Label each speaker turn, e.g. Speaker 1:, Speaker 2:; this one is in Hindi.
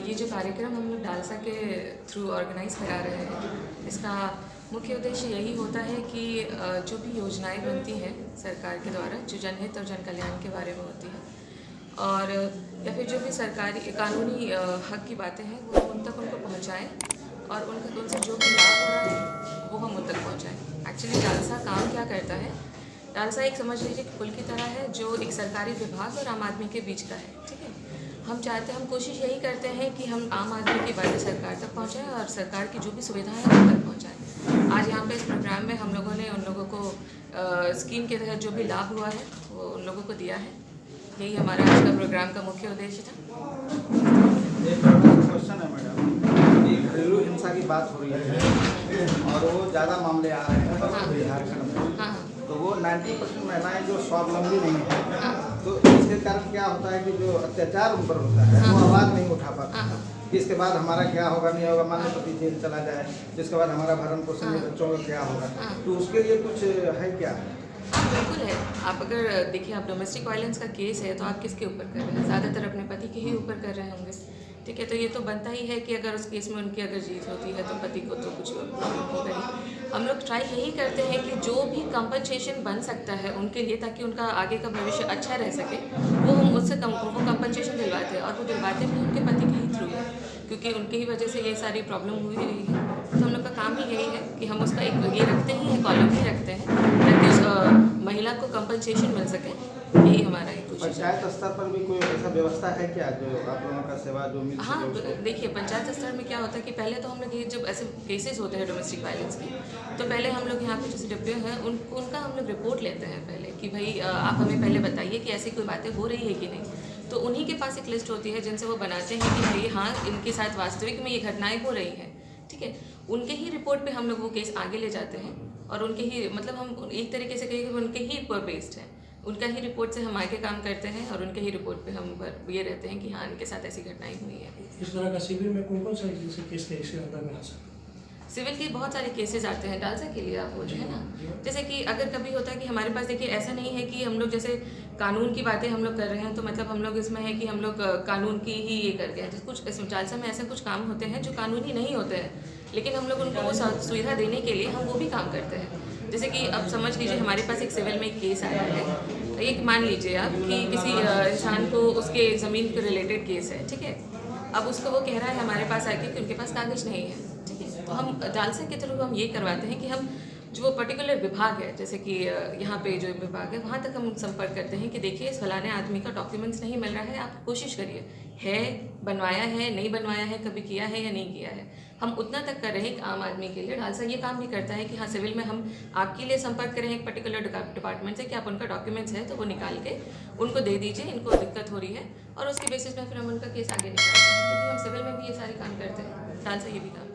Speaker 1: ये जो कार्यक्रम हम लोग डालसा के थ्रू ऑर्गेनाइज करा रहे हैं, इसका मुख्य उद्देश्य यही होता है कि जो भी योजनाएं बनती हैं सरकार के द्वारा, जो जनहित और जन कल्याण के बारे में होती हैं, और या फिर जो भी सरकारी कानूनी हक की बातें हैं वो उन तक उनको पहुंचाएं और उनसे जो भी लाभ हो रहा है वो हम उन तक पहुंचाएं। एक्चुअली डालसा काम क्या करता है? डालसा एक समझ लीजिए कि पुल की तरह है जो एक सरकारी विभाग और आम आदमी के बीच का है। ठीक है, हम कोशिश यही करते हैं कि हम आम आदमी की बातें सरकार तक पहुंचाएं और सरकार की जो भी सुविधाएं हैं उन तक पहुंचाएं। आज यहाँ पे इस प्रोग्राम में हम लोगों ने उन लोगों को स्कीम के तहत जो भी लाभ हुआ है वो उन लोगों को दिया है। यही हमारा आज का प्रोग्राम का मुख्य उद्देश्य था।
Speaker 2: एक क्वेश्चन है मैडम, ये घरेलू हिंसा की बात हो रही है और वो ज़्यादा मामले आ रहे हैं झारखंड में।
Speaker 1: हाँ,
Speaker 2: तो वो 90% महिलाएं जो स्वावलंबी नहीं है, तो इसके कारण क्या होता है कि जो अत्याचार उन पर होता है वो आवाज़ नहीं उठा पाता। इसके बाद हमारा क्या होगा नहीं होगा, मान लो पति जेल चला जाए, जिसके बाद हमारा भरण पोषण बच्चों का क्या होगा, तो उसके लिए कुछ है क्या?
Speaker 1: बिल्कुल है। आप अगर देखिए, आप डोमेस्टिक वायलेंस का केस है तो आप किसके ऊपर कर रहे हैं? ज़्यादातर अपने पति के ही ऊपर कर रहे होंगे। ठीक है, तो ये तो बनता ही है कि अगर उस केस में उनकी अगर जीत होती है तो पति को तो कुछ प्रॉब्लम होगा ही। हम लोग ट्राई यही करते हैं कि जो भी कंपनसेशन बन सकता है उनके लिए, ताकि उनका आगे का भविष्य अच्छा रह सके, वो हम उससे वो कंपनसेशन दिलवाते हैं। और वो दिलवाते भी उनके पति के ही थ्रू है, क्योंकि उनके ही वजह से ये सारी प्रॉब्लम हुई रही है। तो हम लोग का काम ही यही है कि हम उसका एक ये रखते ही है, कॉलम ही रखते हैं, ताकि उस महिला को कंपनसेशन मिल सके। यही हमारा एक कोशिश है।
Speaker 2: पंचायत स्तर पर भी कोई ऐसा व्यवस्था है क्या जो आप लोगों का सेवा जो मिल सके?
Speaker 1: हाँ, देखिए, पंचायत स्तर में क्या होता है कि पहले तो हम लोग ये जब ऐसे केसेस होते हैं डोमेस्टिक वायलेंस के, तो पहले हम लोग यहाँ पे जैसे डिप्टी हैं उनका हम लोग रिपोर्ट लेते हैं पहले कि भाई आप हमें पहले बताइए कि ऐसी कोई बातें हो रही है कि नहीं। तो उन्हीं के पास एक लिस्ट होती है जिनसे वो बनाते हैं कि भाई हाँ, इनके साथ वास्तविक में ये घटनाएँ हो रही हैं। ठीक है, उनके ही रिपोर्ट पे हम लोग वो केस आगे ले जाते हैं और उनके ही, मतलब हम एक तरीके से कहें कि उनके ही पर बेस्ड है, उनका ही रिपोर्ट से हम आगे काम करते हैं और उनके ही रिपोर्ट पे हम ये रहते हैं कि हाँ, इनके साथ ऐसी घटनाएं हुई है।
Speaker 3: इस तरह का सिविल में कौन सा केस है इसके अंदर में आ सकता है?
Speaker 1: सिविल के बहुत सारे केसेस आते हैं डालसा के लिए, आप बोल रहे हैं ना। जैसे कि अगर कभी होता है कि हमारे पास, देखिए, ऐसा नहीं है कि हम लोग जैसे कानून की बातें हम लोग कर रहे हैं तो मतलब हम लोग इसमें है कि हम लोग कानून की ही ये कर गए हैं। कुछ डालसा में ऐसे कुछ काम होते हैं जो कानूनी नहीं होते हैं, लेकिन हम लोग उनको वो सुविधा देने के लिए हम वो भी काम करते हैं। जैसे कि अब समझ लीजिए हमारे पास एक सिविल में एक केस आया है, एक मान लीजिए आप कि किसी इंसान को उसके ज़मीन के रिलेटेड केस है। ठीक है, अब उसको वो कह रहा है हमारे पास आके कि उनके पास कागज़ नहीं है। ठीक है, तो हम डालसा के थ्रू हम ये करवाते हैं कि हम जो वो पर्टिकुलर विभाग है, जैसे कि यहाँ पे जो विभाग है वहाँ तक हम संपर्क करते हैं कि देखिए इस फलाने आदमी का डॉक्यूमेंट्स नहीं मिल रहा है, आप कोशिश करिए, है बनवाया है, नहीं बनवाया है, कभी किया है या नहीं किया है। हम उतना तक कर रहे हैं कि आम आदमी के लिए डालसा ये काम भी करता है कि हाँ, सिविल में हम आपके लिए संपर्क करें एक पर्टिकुलर डिपार्टमेंट से कि आप उनका डॉक्यूमेंट्स है तो वो निकाल के उनको दे दीजिए, इनको दिक्कत हो रही है, और उसके बेसिस में फिर हम उनका केस आगे निकालते हैं। क्योंकि हम सिविल में भी ये सारे काम करते हैं, डालसा ये भी काम